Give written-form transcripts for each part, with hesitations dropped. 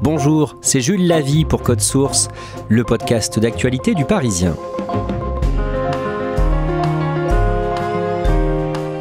Bonjour, c'est Jules Lavie pour Code Source, le podcast d'actualité du Parisien.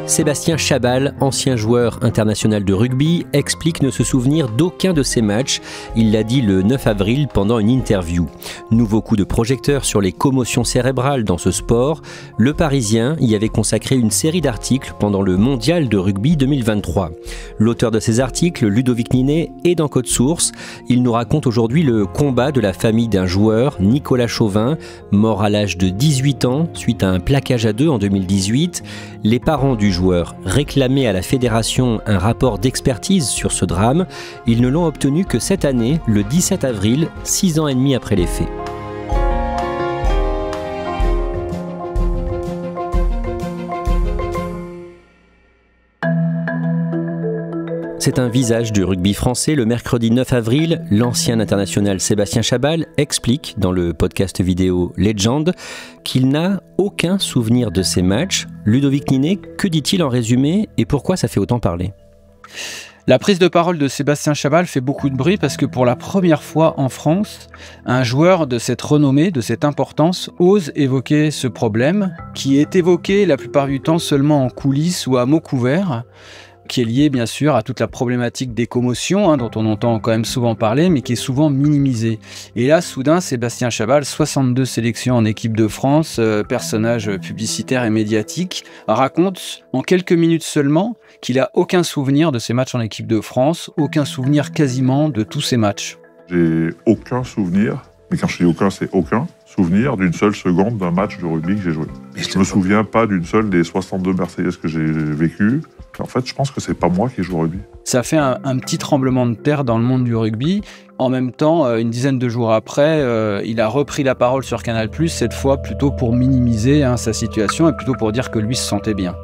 Sébastien Chabal, ancien joueur international de rugby, explique ne se souvenir d'aucun de ses matchs. Il l'a dit le 9 avril pendant une interview. Nouveau coup de projecteur sur les commotions cérébrales dans ce sport. Le Parisien y avait consacré une série d'articles pendant le Mondial de rugby 2023. L'auteur de ces articles, Ludovic Ninet, est dans Code Source. Il nous raconte aujourd'hui le combat de la famille d'un joueur, Nicolas Chauvin, mort à l'âge de 18 ans suite à un plaquage à deux en 2018. Les parents du joueur réclamaient à la fédération un rapport d'expertise sur ce drame. Ils ne l'ont obtenu que cette année, le 17 avril, 6 ans et demi après les faits. C'est un visage du rugby français. Le mercredi 9 avril, l'ancien international Sébastien Chabal explique dans le podcast vidéo Legend qu'il n'a aucun souvenir de ces matchs. Ludovic Ninet, que dit-il en résumé et pourquoi ça fait autant parler ? La prise de parole de Sébastien Chabal fait beaucoup de bruit parce que pour la première fois en France, un joueur de cette renommée, de cette importance, ose évoquer ce problème qui est évoqué la plupart du temps seulement en coulisses ou à mots couverts, qui est lié bien sûr à toute la problématique des commotions, dont on entend quand même souvent parler, mais qui est souvent minimisée. Et là, soudain, Sébastien Chabal, 62 sélections en équipe de France, personnage publicitaire et médiatique, raconte en quelques minutes seulement qu'il n'a aucun souvenir de ses matchs en équipe de France, aucun souvenir quasiment de tous ces matchs. J'ai aucun souvenir, mais quand je dis aucun, c'est aucun souvenir d'une seule seconde d'un match de rugby que j'ai joué. Je ne me souviens pas d'une seule des 62 Marseillaises que j'ai vécues. En fait, je pense que c'est pas moi qui joue au rugby. Ça fait un petit tremblement de terre dans le monde du rugby. En même temps, une dizaine de jours après, il a repris la parole sur Canal+, cette fois plutôt pour minimiser sa situation et plutôt pour dire que lui se sentait bien.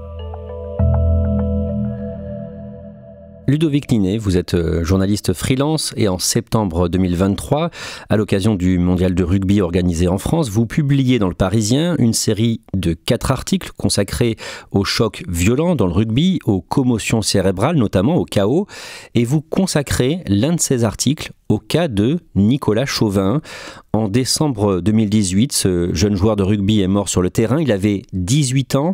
Ludovic Ninet, vous êtes journaliste freelance et en septembre 2023, à l'occasion du mondial de rugby organisé en France, vous publiez dans Le Parisien une série de 4 articles consacrés aux chocs violents dans le rugby, aux commotions cérébrales, notamment au chaos, et vous consacrez l'un de ces articles au cas de Nicolas Chauvin. En décembre 2018, ce jeune joueur de rugby est mort sur le terrain, il avait 18 ans.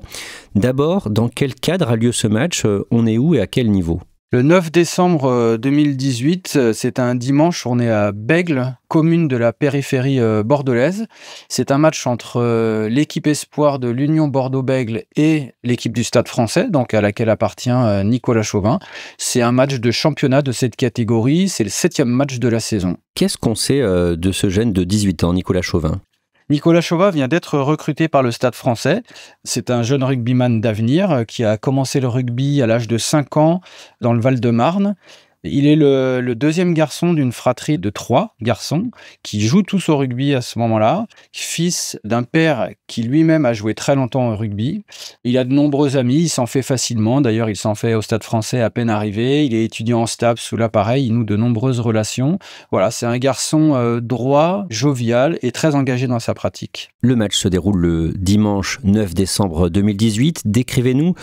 D'abord, dans quel cadre a lieu ce match ? On est où et à quel niveau ? Le 9 décembre 2018, c'est un dimanche, on est à Bègles, commune de la périphérie bordelaise. C'est un match entre l'équipe espoir de l'Union Bordeaux-Bègles et l'équipe du Stade Français, donc à laquelle appartient Nicolas Chauvin. C'est un match de championnat de cette catégorie, c'est le 7e match de la saison. Qu'est-ce qu'on sait de ce jeune de 18 ans, Nicolas Chauvin ? Nicolas Chauvin vient d'être recruté par le Stade Français. C'est un jeune rugbyman d'avenir qui a commencé le rugby à l'âge de 5 ans dans le Val-de-Marne. Il est le deuxième garçon d'une fratrie de 3 garçons qui jouent tous au rugby à ce moment-là, fils d'un père qui lui-même a joué très longtemps au rugby. Il a de nombreux amis, il s'en fait facilement. D'ailleurs, il s'en fait au Stade Français à peine arrivé. Il est étudiant en STAPS sous l'appareil, il noue de nombreuses relations. Voilà, c'est un garçon droit, jovial et très engagé dans sa pratique. Le match se déroule le dimanche 9 décembre 2018. Décrivez-nous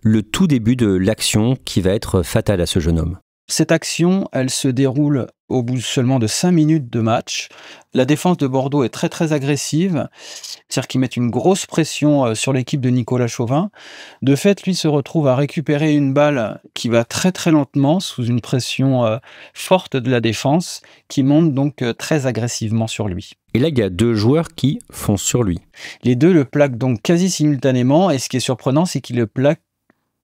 le tout début de l'action qui va être fatale à ce jeune homme. Cette action, elle se déroule au bout seulement de 5 minutes de match. La défense de Bordeaux est très très agressive, c'est-à-dire qu'ils mettent une grosse pression sur l'équipe de Nicolas Chauvin. De fait, lui se retrouve à récupérer une balle qui va très très lentement sous une pression forte de la défense qui monte donc très agressivement sur lui. Et là, il y a 2 joueurs qui foncent sur lui. Les 2 le plaquent donc quasi simultanément et ce qui est surprenant, c'est qu'ils le plaquent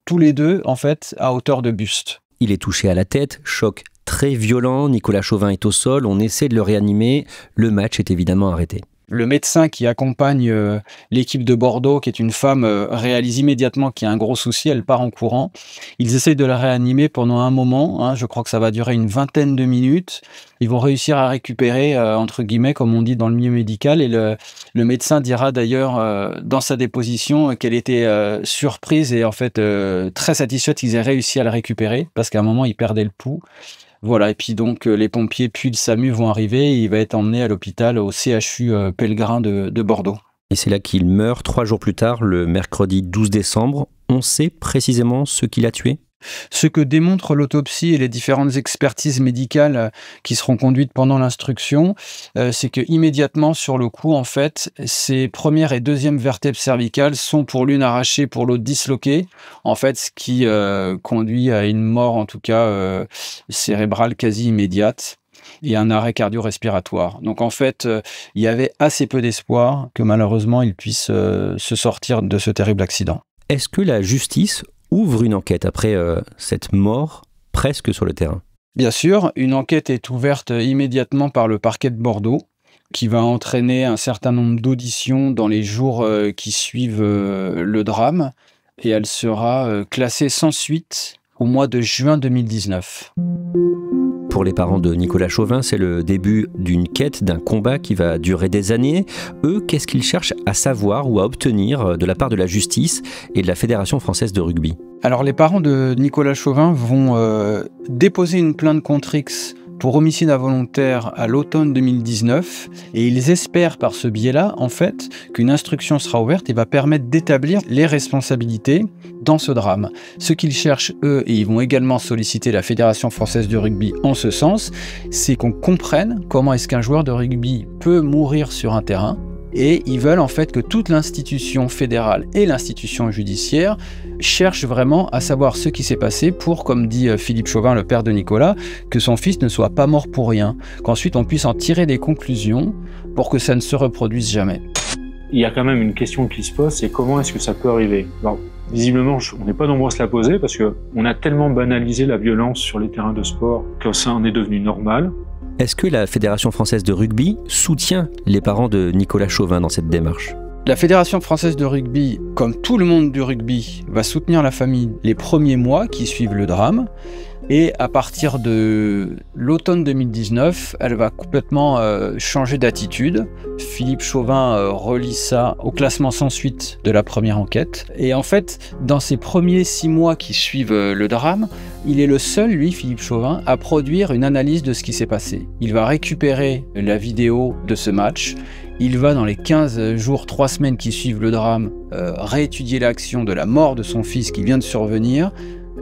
tous les 2 en fait à hauteur de buste. Il est touché à la tête, choc très violent, Nicolas Chauvin est au sol, on essaie de le réanimer, le match est évidemment arrêté. Le médecin qui accompagne l'équipe de Bordeaux, qui est une femme, réalise immédiatement qu'il y a un gros souci, elle part en courant. Ils essayent de la réanimer pendant un moment, je crois que ça va durer une vingtaine de minutes. Ils vont réussir à récupérer, entre guillemets, comme on dit dans le milieu médical. Et le médecin dira d'ailleurs dans sa déposition qu'elle était surprise et en fait très satisfaite qu'ils aient réussi à le récupérer, parce qu'à un moment, il perdait le pouls. Voilà, et puis donc les pompiers puis le SAMU vont arriver et il va être emmené à l'hôpital au CHU Pellegrin de Bordeaux. Et c'est là qu'il meurt 3 jours plus tard, le mercredi 12 décembre. On sait précisément ce qui l'a tué ? Ce que démontre l'autopsie et les différentes expertises médicales qui seront conduites pendant l'instruction, c'est que immédiatement sur le coup, en fait, ces première et deuxième vertèbres cervicales sont pour l'une arrachées, pour l'autre disloquées. En fait, ce qui conduit à une mort, en tout cas cérébrale quasi immédiate, et un arrêt cardio-respiratoire. Donc en fait, il y avait assez peu d'espoir que malheureusement il puisse se sortir de ce terrible accident. Est-ce que la justice ouvre une enquête après cette mort presque sur le terrain? Bien sûr, une enquête est ouverte immédiatement par le parquet de Bordeaux, qui va entraîner un certain nombre d'auditions dans les jours qui suivent le drame, et elle sera classée sans suite au mois de juin 2019. Pour les parents de Nicolas Chauvin, c'est le début d'une quête, d'un combat qui va durer des années. Eux, qu'est-ce qu'ils cherchent à savoir ou à obtenir de la part de la justice et de la Fédération française de rugby? Alors les parents de Nicolas Chauvin vont déposer une plainte contre X pour homicide involontaire à l'automne 2019, et ils espèrent par ce biais-là, en fait, qu'une instruction sera ouverte et va permettre d'établir les responsabilités dans ce drame. Ce qu'ils cherchent, eux, et ils vont également solliciter la Fédération française de rugby en ce sens, c'est qu'on comprenne comment est-ce qu'un joueur de rugby peut mourir sur un terrain, et ils veulent en fait que toute l'institution fédérale et l'institution judiciaire cherchent vraiment à savoir ce qui s'est passé pour, comme dit Philippe Chauvin, le père de Nicolas, que son fils ne soit pas mort pour rien, qu'ensuite on puisse en tirer des conclusions pour que ça ne se reproduise jamais. Il y a quand même une question qui se pose, c'est comment est-ce que ça peut arriver? Alors, visiblement, on n'est pas nombreux à se la poser parce qu'on a tellement banalisé la violence sur les terrains de sport que ça en est devenu normal. Est-ce que la Fédération française de rugby soutient les parents de Nicolas Chauvin dans cette démarche? La Fédération française de rugby, comme tout le monde du rugby, va soutenir la famille les premiers mois qui suivent le drame. Et à partir de l'automne 2019, elle va complètement changer d'attitude. Philippe Chauvin relie ça au classement sans suite de la première enquête. Et en fait, dans ces premiers 6 mois qui suivent le drame, il est le seul, lui, Philippe Chauvin, à produire une analyse de ce qui s'est passé. Il va récupérer la vidéo de ce match. Il va, dans les 15 jours, 3 semaines qui suivent le drame, réétudier l'action de la mort de son fils qui vient de survenir,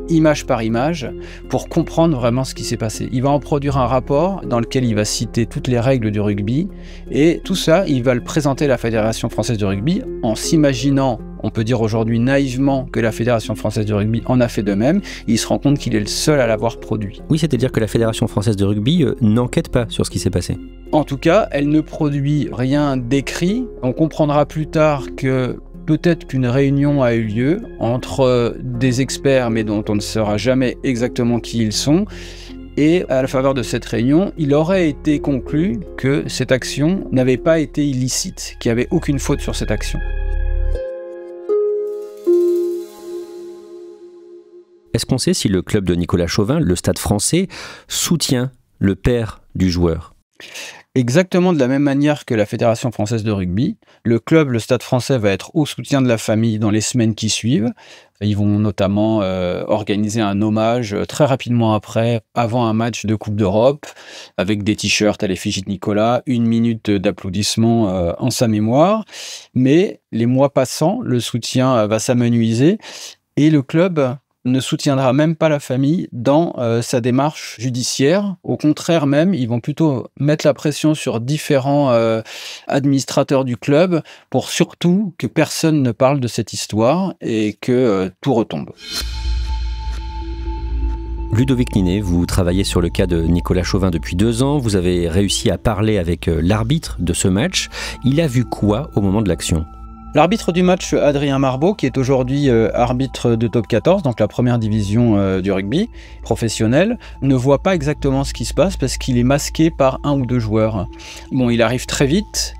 image par image, pour comprendre vraiment ce qui s'est passé. Il va en produire un rapport dans lequel il va citer toutes les règles du rugby, et tout ça, il va le présenter à la Fédération française de rugby en s'imaginant, on peut dire aujourd'hui naïvement, que la Fédération française de rugby en a fait de même. Il se rend compte qu'il est le seul à l'avoir produit. Oui, c'est-à-dire que la Fédération française de rugby n'enquête pas sur ce qui s'est passé. En tout cas, elle ne produit rien d'écrit. On comprendra plus tard que peut-être qu'une réunion a eu lieu entre des experts, mais dont on ne saura jamais exactement qui ils sont. Et à la faveur de cette réunion, il aurait été conclu que cette action n'avait pas été illicite, qu'il n'y avait aucune faute sur cette action. Est-ce qu'on sait si le club de Nicolas Chauvin, le Stade français, soutient le père du joueur? Exactement de la même manière que la Fédération française de rugby, le club, le Stade français, va être au soutien de la famille dans les semaines qui suivent. Ils vont notamment organiser un hommage très rapidement après, avant un match de Coupe d'Europe, avec des t-shirts à l'effigie de Nicolas, 1 minute d'applaudissements en sa mémoire. Mais les mois passant, le soutien va s'amenuiser et le club ne soutiendra même pas la famille dans sa démarche judiciaire. Au contraire même, ils vont plutôt mettre la pression sur différents administrateurs du club pour surtout que personne ne parle de cette histoire et que tout retombe. Ludovic Ninet, vous travaillez sur le cas de Nicolas Chauvin depuis 2 ans. Vous avez réussi à parler avec l'arbitre de ce match. Il a vu quoi au moment de l'action ? L'arbitre du match, Adrien Marbeau, qui est aujourd'hui arbitre de top 14, donc la première division du rugby professionnel, ne voit pas exactement ce qui se passe parce qu'il est masqué par 1 ou 2 joueurs. Bon, il arrive très vite,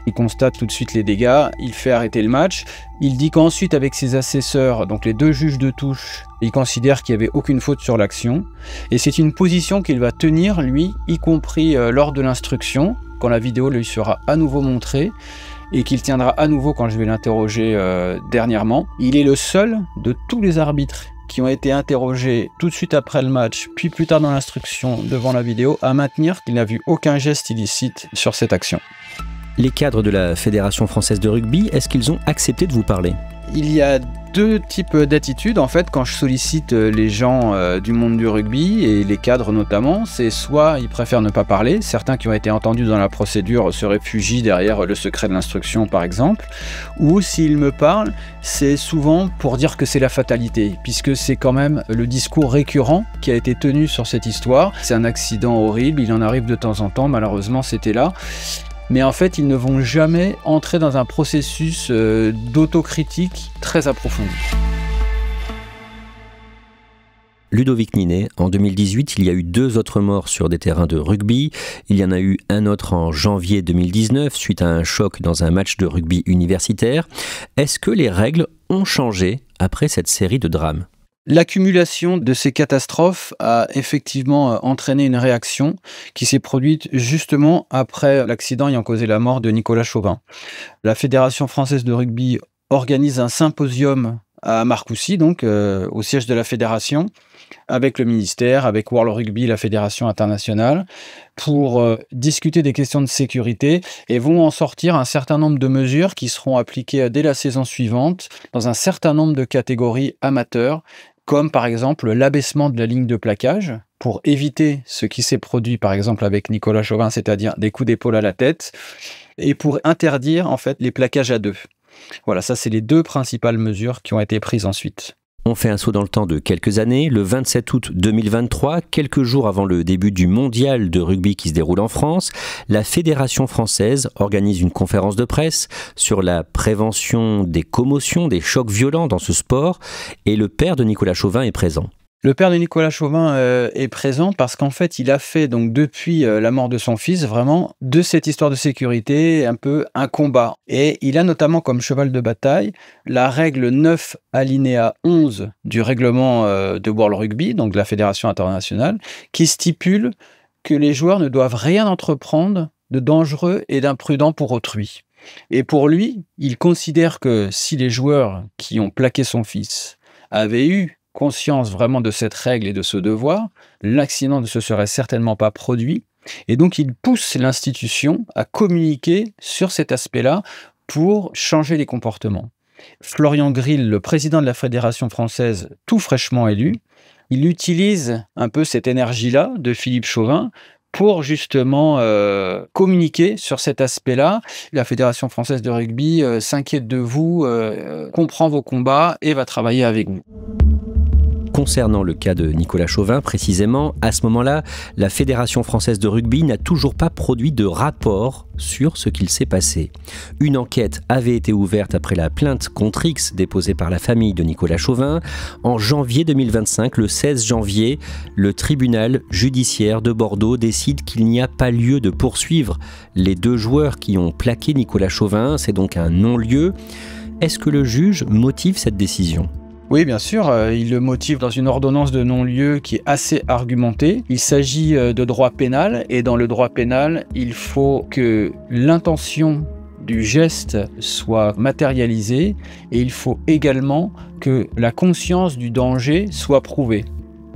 il constate tout de suite les dégâts, il fait arrêter le match. Il dit qu'ensuite, avec ses assesseurs, donc les 2 juges de touche, il considère qu'il n'y avait aucune faute sur l'action. Et c'est une position qu'il va tenir, lui, y compris lors de l'instruction, quand la vidéo lui sera à nouveau montrée, et qu'il tiendra à nouveau quand je vais l'interroger dernièrement. Il est le seul de tous les arbitres qui ont été interrogés tout de suite après le match, puis plus tard dans l'instruction devant la vidéo, à maintenir qu'il n'a vu aucun geste illicite sur cette action. Les cadres de la Fédération française de rugby, est-ce qu'ils ont accepté de vous parler ? Il y a deux types d'attitudes en fait quand je sollicite les gens du monde du rugby et les cadres notamment. C'est soit ils préfèrent ne pas parler, certains qui ont été entendus dans la procédure se réfugient derrière le secret de l'instruction par exemple, ou s'ils me parlent, c'est souvent pour dire que c'est la fatalité, puisque c'est quand même le discours récurrent qui a été tenu sur cette histoire. C'est un accident horrible, il en arrive de temps en temps, malheureusement c'était là. Mais en fait, ils ne vont jamais entrer dans un processus d'autocritique très approfondi. Ludovic Ninet, en 2018, il y a eu 2 autres morts sur des terrains de rugby. Il y en a eu un autre en janvier 2019, suite à un choc dans un match de rugby universitaire. Est-ce que les règles ont changé après cette série de drames ? L'accumulation de ces catastrophes a effectivement entraîné une réaction qui s'est produite justement après l'accident ayant causé la mort de Nicolas Chauvin. La Fédération française de rugby organise un symposium à Marcoussis, donc au siège de la fédération, avec le ministère, avec World Rugby, la fédération internationale, pour discuter des questions de sécurité et vont en sortir un certain nombre de mesures qui seront appliquées dès la saison suivante dans un certain nombre de catégories amateurs, comme par exemple l'abaissement de la ligne de plaquage pour éviter ce qui s'est produit par exemple avec Nicolas Chauvin, c'est-à-dire des coups d'épaule à la tête, et pour interdire en fait les plaquages à 2. Voilà, ça c'est les 2 principales mesures qui ont été prises ensuite. On fait un saut dans le temps de quelques années, le 27 août 2023, quelques jours avant le début du mondial de rugby qui se déroule en France, la Fédération française organise une conférence de presse sur la prévention des commotions, des chocs violents dans ce sport, et le père de Nicolas Chauvin est présent. Le père de Nicolas Chauvin est présent parce qu'en fait, il a fait donc depuis la mort de son fils vraiment de cette histoire de sécurité un peu un combat. Et il a notamment comme cheval de bataille la règle 9 alinéa 11 du règlement de World Rugby, donc de la Fédération internationale, qui stipule que les joueurs ne doivent rien entreprendre de dangereux et d'imprudent pour autrui. Et pour lui, il considère que si les joueurs qui ont plaqué son fils avaient eu conscience vraiment de cette règle et de ce devoir, l'accident ne se serait certainement pas produit. Et donc, il pousse l'institution à communiquer sur cet aspect-là pour changer les comportements. Florian Grill, le président de la Fédération française, tout fraîchement élu, il utilise un peu cette énergie-là de Philippe Chauvin pour justement communiquer sur cet aspect-là. La Fédération française de rugby s'inquiète de vous, comprend vos combats et va travailler avec vous. Concernant le cas de Nicolas Chauvin, précisément, à ce moment-là, la Fédération française de rugby n'a toujours pas produit de rapport sur ce qu'il s'est passé. Une enquête avait été ouverte après la plainte contre X déposée par la famille de Nicolas Chauvin. En janvier 2025, le 16 janvier, le tribunal judiciaire de Bordeaux décide qu'il n'y a pas lieu de poursuivre les 2 joueurs qui ont plaqué Nicolas Chauvin. C'est donc un non-lieu. Est-ce que le juge motive cette décision ? Oui, bien sûr, il le motive dans une ordonnance de non-lieu qui est assez argumentée. Il s'agit de droit pénal, et dans le droit pénal, il faut que l'intention du geste soit matérialisée, et il faut également que la conscience du danger soit prouvée.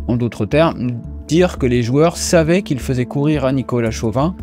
En d'autres termes, dire que les joueurs savaient qu'ils faisaient courir à Nicolas Chauvin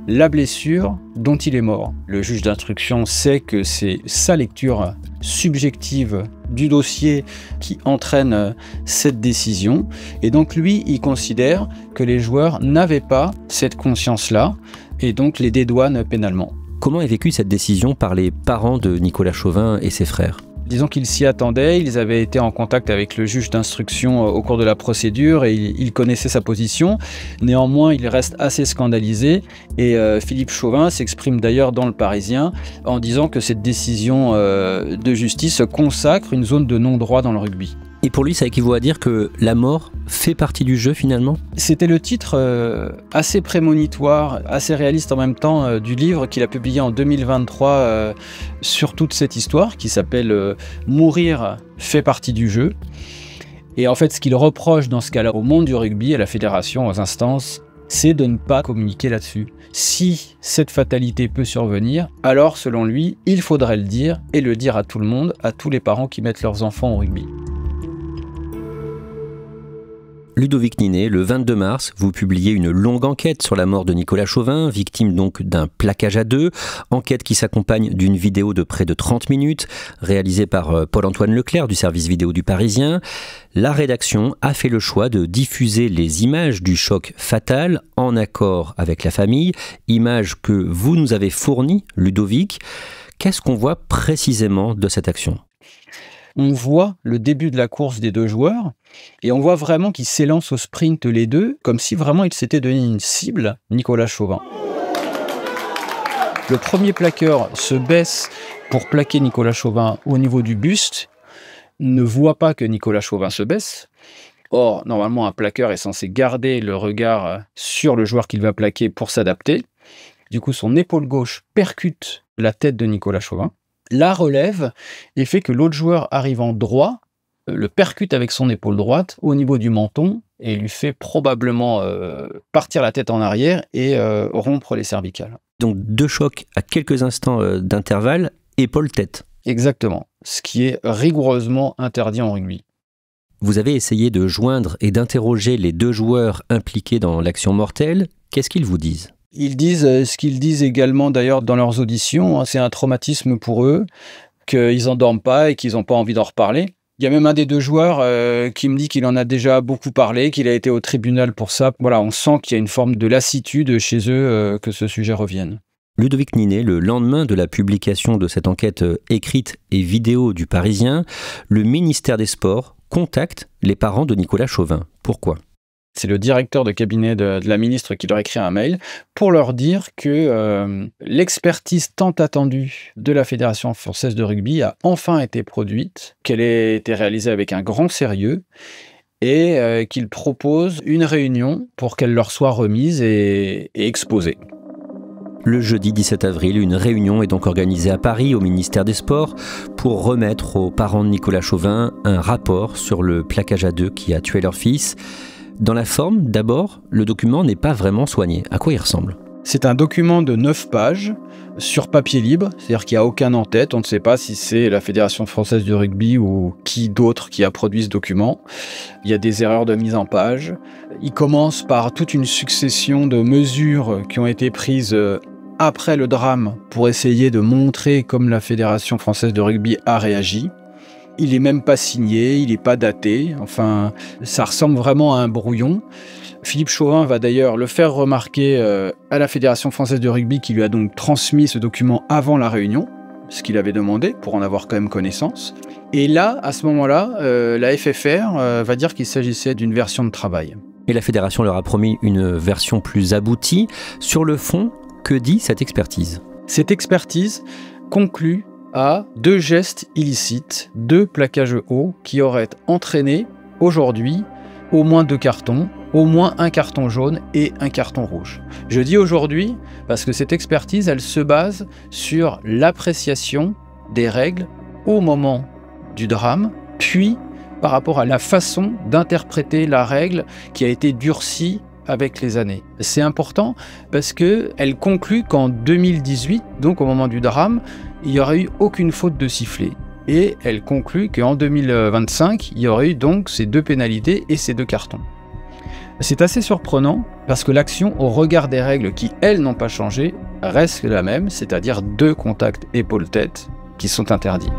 la blessure dont il est mort. Le juge d'instruction sait que c'est sa lecture subjective du dossier qui entraîne cette décision. Et donc lui, il considère que les joueurs n'avaient pas cette conscience-là et donc les dédouane pénalement. Comment est vécue cette décision par les parents de Nicolas Chauvin et ses frères ? Disons qu'ils s'y attendaient, ils avaient été en contact avec le juge d'instruction au cours de la procédure et ils connaissaient sa position. Néanmoins, il reste assez scandalisé et Philippe Chauvin s'exprime d'ailleurs dans Le Parisien en disant que cette décision de justice consacre une zone de non-droit dans le rugby. Et pour lui, ça équivaut à dire que la mort fait partie du jeu finalement ? C'était le titre assez prémonitoire, assez réaliste en même temps du livre qu'il a publié en 2023 sur toute cette histoire qui s'appelle « Mourir fait partie du jeu ». Et en fait, ce qu'il reproche dans ce cas-là au monde du rugby, à la fédération, aux instances, c'est de ne pas communiquer là-dessus. Si cette fatalité peut survenir, alors selon lui, il faudrait le dire et le dire à tout le monde, à tous les parents qui mettent leurs enfants au rugby. Ludovic Ninet, le 22 mars, vous publiez une longue enquête sur la mort de Nicolas Chauvin, victime donc d'un plaquage à deux. Enquête qui s'accompagne d'une vidéo de près de 30 minutes, réalisée par Paul-Antoine Leclerc du service vidéo du Parisien. La rédaction a fait le choix de diffuser les images du choc fatal en accord avec la famille, images que vous nous avez fournies, Ludovic. Qu'est-ce qu'on voit précisément de cette action ? On voit le début de la course des deux joueurs et on voit vraiment qu'ils s'élancent au sprint les deux, comme si vraiment ils s'étaient donné une cible, Nicolas Chauvin. Le premier plaqueur se baisse pour plaquer Nicolas Chauvin au niveau du buste, ne voit pas que Nicolas Chauvin se baisse. Or, normalement, un plaqueur est censé garder le regard sur le joueur qu'il va plaquer pour s'adapter. Du coup, son épaule gauche percute la tête de Nicolas Chauvin, la relève et fait que l'autre joueur arrivant droit le percute avec son épaule droite au niveau du menton et lui fait probablement partir la tête en arrière et rompre les cervicales. Donc 2 chocs à quelques instants d'intervalle, épaule-tête. Exactement, ce qui est rigoureusement interdit en rugby. Vous avez essayé de joindre et d'interroger les 2 joueurs impliqués dans l'action mortelle. Qu'est-ce qu'ils vous disent ? Ils disent ce qu'ils disent également d'ailleurs dans leurs auditions, c'est un traumatisme pour eux, qu'ils n'endorment pas et qu'ils n'ont pas envie d'en reparler. Il y a même un des 2 joueurs qui me dit qu'il en a déjà beaucoup parlé, qu'il a été au tribunal pour ça. Voilà, on sent qu'il y a une forme de lassitude chez eux que ce sujet revienne. Ludovic Ninet, le lendemain de la publication de cette enquête écrite et vidéo du Parisien, le ministère des Sports contacte les parents de Nicolas Chauvin. Pourquoi ? C'est le directeur de cabinet de la ministre qui leur écrit un mail pour leur dire que l'expertise tant attendue de la Fédération française de rugby a enfin été produite, qu'elle a été réalisée avec un grand sérieux et qu'ils proposent une réunion pour qu'elle leur soit remise et exposée. Le jeudi 17 avril, une réunion est donc organisée à Paris au ministère des Sports pour remettre aux parents de Nicolas Chauvin un rapport sur le plaquage à deux qui a tué leur fils. Dans la forme, d'abord, le document n'est pas vraiment soigné. À quoi il ressemble ? C'est un document de 9 pages sur papier libre, c'est-à-dire qu'il n'y a aucun en tête. On ne sait pas si c'est la Fédération française de rugby ou qui d'autre qui a produit ce document. Il y a des erreurs de mise en page. Il commence par toute une succession de mesures qui ont été prises après le drame pour essayer de montrer comme la Fédération française de rugby a réagi. Il n'est même pas signé, il n'est pas daté, enfin, ça ressemble vraiment à un brouillon. Philippe Chauvin va d'ailleurs le faire remarquer à la Fédération française de rugby qui lui a donc transmis ce document avant la réunion, ce qu'il avait demandé pour en avoir quand même connaissance. Et là, à ce moment-là, la FFR va dire qu'il s'agissait d'une version de travail. Et la Fédération leur a promis une version plus aboutie. Sur le fond, que dit cette expertise ? Cette expertise conclut à 2 gestes illicites, 2 plaquages hauts qui auraient entraîné aujourd'hui au moins 2 cartons, au moins un carton jaune et un carton rouge. Je dis aujourd'hui parce que cette expertise, elle se base sur l'appréciation des règles au moment du drame, puis par rapport à la façon d'interpréter la règle qui a été durcie avec les années. C'est important parce qu'elle conclut qu'en 2018, donc au moment du drame, il n'y aurait eu aucune faute de sifflet. Et elle conclut qu'en 2025, il y aurait eu donc ces 2 pénalités et ces 2 cartons. C'est assez surprenant parce que l'action, au regard des règles qui, elles, n'ont pas changé, reste la même, c'est-à-dire 2 contacts épaule-tête qui sont interdits.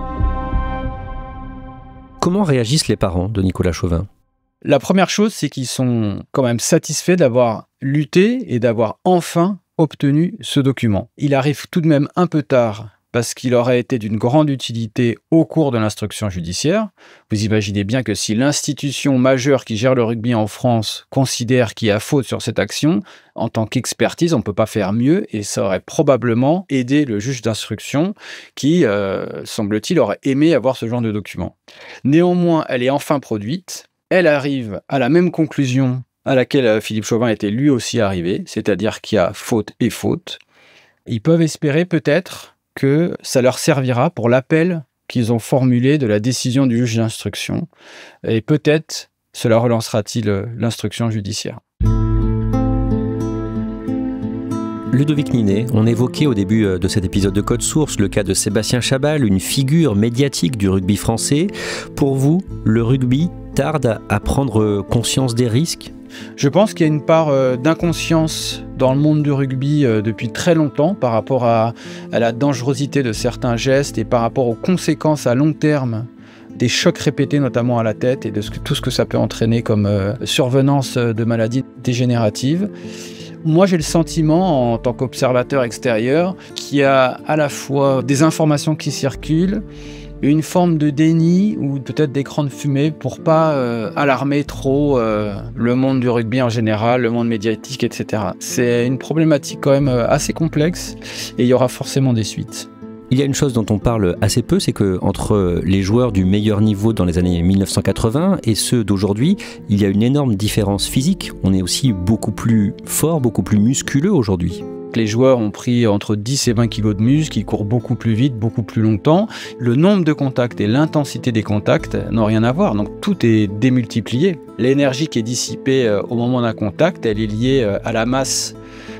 Comment réagissent les parents de Nicolas Chauvin ? La première chose, c'est qu'ils sont quand même satisfaits d'avoir lutté et d'avoir enfin obtenu ce document. Il arrive tout de même un peu tard parce qu'il aurait été d'une grande utilité au cours de l'instruction judiciaire. Vous imaginez bien que si l'institution majeure qui gère le rugby en France considère qu'il y a faute sur cette action, en tant qu'expertise, on ne peut pas faire mieux et ça aurait probablement aidé le juge d'instruction qui, semble-t-il, aurait aimé avoir ce genre de document. Néanmoins, elle est enfin produite. Elle arrive à la même conclusion à laquelle Philippe Chauvin était lui aussi arrivé, c'est-à-dire qu'il y a faute et faute. Ils peuvent espérer peut-être que ça leur servira pour l'appel qu'ils ont formulé de la décision du juge d'instruction. Et peut-être cela relancera-t-il l'instruction judiciaire. Ludovic Ninet, on évoquait au début de cet épisode de Code Source le cas de Sébastien Chabal, une figure médiatique du rugby français. Pour vous, le rugby tarde à prendre conscience des risques ? Je pense qu'il y a une part d'inconscience dans le monde du rugby depuis très longtemps par rapport à la dangerosité de certains gestes et par rapport aux conséquences à long terme des chocs répétés, notamment à la tête, et de tout ce que ça peut entraîner comme survenance de maladies dégénératives. Moi, j'ai le sentiment, en tant qu'observateur extérieur, qu'il y a à la fois des informations qui circulent, une forme de déni ou peut-être d'écran de fumée pour pas alarmer trop le monde du rugby en général, le monde médiatique, etc. C'est une problématique quand même assez complexe et il y aura forcément des suites. Il y a une chose dont on parle assez peu, c'est que entre les joueurs du meilleur niveau dans les années 1980 et ceux d'aujourd'hui, il y a une énorme différence physique. On est aussi beaucoup plus fort, beaucoup plus musculeux aujourd'hui. Les joueurs ont pris entre 10 et 20 kilos de muscle, ils courent beaucoup plus vite, beaucoup plus longtemps. Le nombre de contacts et l'intensité des contacts n'ont rien à voir, donc tout est démultiplié. L'énergie qui est dissipée au moment d'un contact, elle est liée à la masse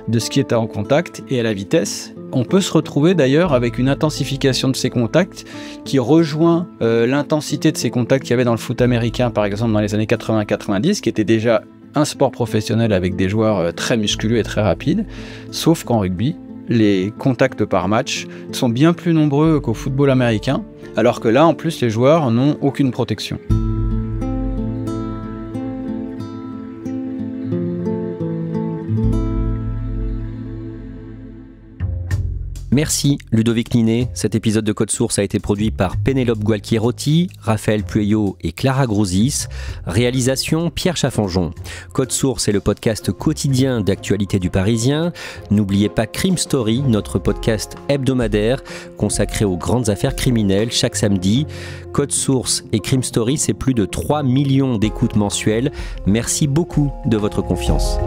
de ce qui est en contact et à la vitesse. On peut se retrouver d'ailleurs avec une intensification de ces contacts qui rejoint l'intensité de ces contacts qu'il y avait dans le foot américain, par exemple dans les années 80-90, qui était déjà un sport professionnel avec des joueurs très musculeux et très rapides, sauf qu'en rugby, les contacts par match sont bien plus nombreux qu'au football américain, alors que là, en plus, les joueurs n'ont aucune protection. Merci Ludovic Ninet. Cet épisode de Code Source a été produit par Pénélope Gualquierotti, Raphaël Pueyo et Clara Grouzis. Réalisation Pierre Chaffanjon. Code Source est le podcast quotidien d'actualité du Parisien. N'oubliez pas Crime Story, notre podcast hebdomadaire consacré aux grandes affaires criminelles chaque samedi. Code Source et Crime Story, c'est plus de 3 millions d'écoutes mensuelles. Merci beaucoup de votre confiance.